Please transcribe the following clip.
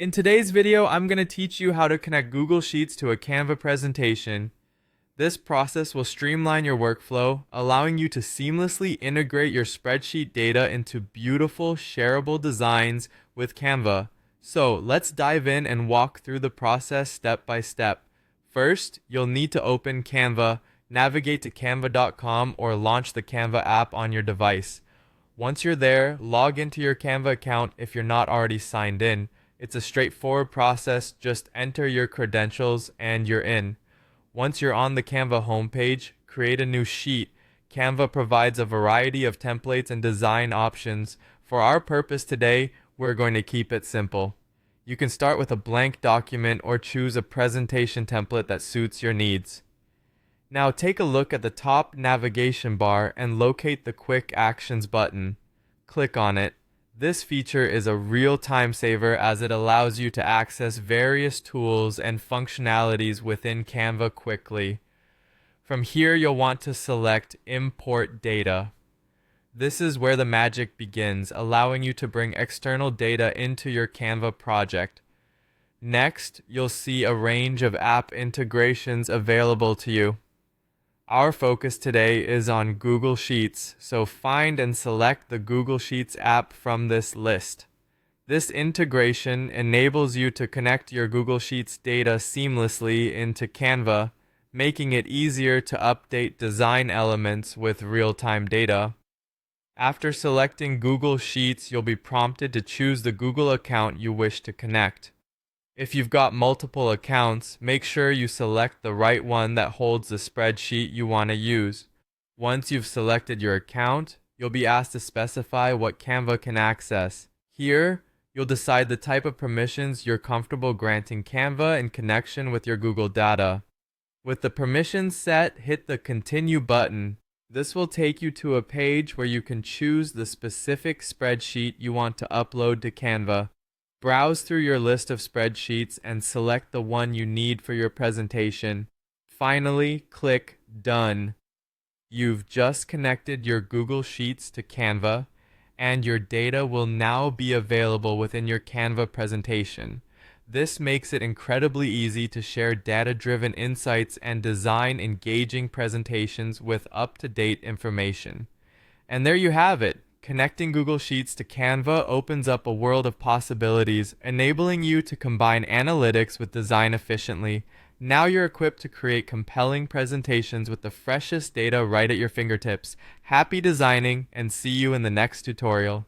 In today's video, I'm going to teach you how to connect Google Sheets to a Canva presentation. This process will streamline your workflow, allowing you to seamlessly integrate your spreadsheet data into beautiful, shareable designs with Canva. So let's dive in and walk through the process step by step. First, you'll need to open Canva, navigate to canva.com, or launch the Canva app on your device. Once you're there, log into your Canva account if you're not already signed in. It's a straightforward process, just enter your credentials and you're in. Once you're on the Canva homepage, create a new sheet. Canva provides a variety of templates and design options. For our purpose today, we're going to keep it simple. You can start with a blank document or choose a presentation template that suits your needs. Now take a look at the top navigation bar and locate the Quick Actions button. Click on it. This feature is a real time saver as it allows you to access various tools and functionalities within Canva quickly. From here, you'll want to select Import Data. This is where the magic begins, allowing you to bring external data into your Canva project. Next, you'll see a range of app integrations available to you. Our focus today is on Google Sheets, so find and select the Google Sheets app from this list. This integration enables you to connect your Google Sheets data seamlessly into Canva, making it easier to update design elements with real-time data. After selecting Google Sheets, you'll be prompted to choose the Google account you wish to connect. If you've got multiple accounts, make sure you select the right one that holds the spreadsheet you want to use. Once you've selected your account, you'll be asked to specify what Canva can access. Here, you'll decide the type of permissions you're comfortable granting Canva in connection with your Google data. With the permissions set, hit the Continue button. This will take you to a page where you can choose the specific spreadsheet you want to upload to Canva. Browse through your list of spreadsheets and select the one you need for your presentation. Finally, click Done. You've just connected your Google Sheets to Canva, and your data will now be available within your Canva presentation. This makes it incredibly easy to share data-driven insights and design engaging presentations with up-to-date information. And there you have it. Connecting Google Sheets to Canva opens up a world of possibilities, enabling you to combine analytics with design efficiently. Now you're equipped to create compelling presentations with the freshest data right at your fingertips. Happy designing, and see you in the next tutorial.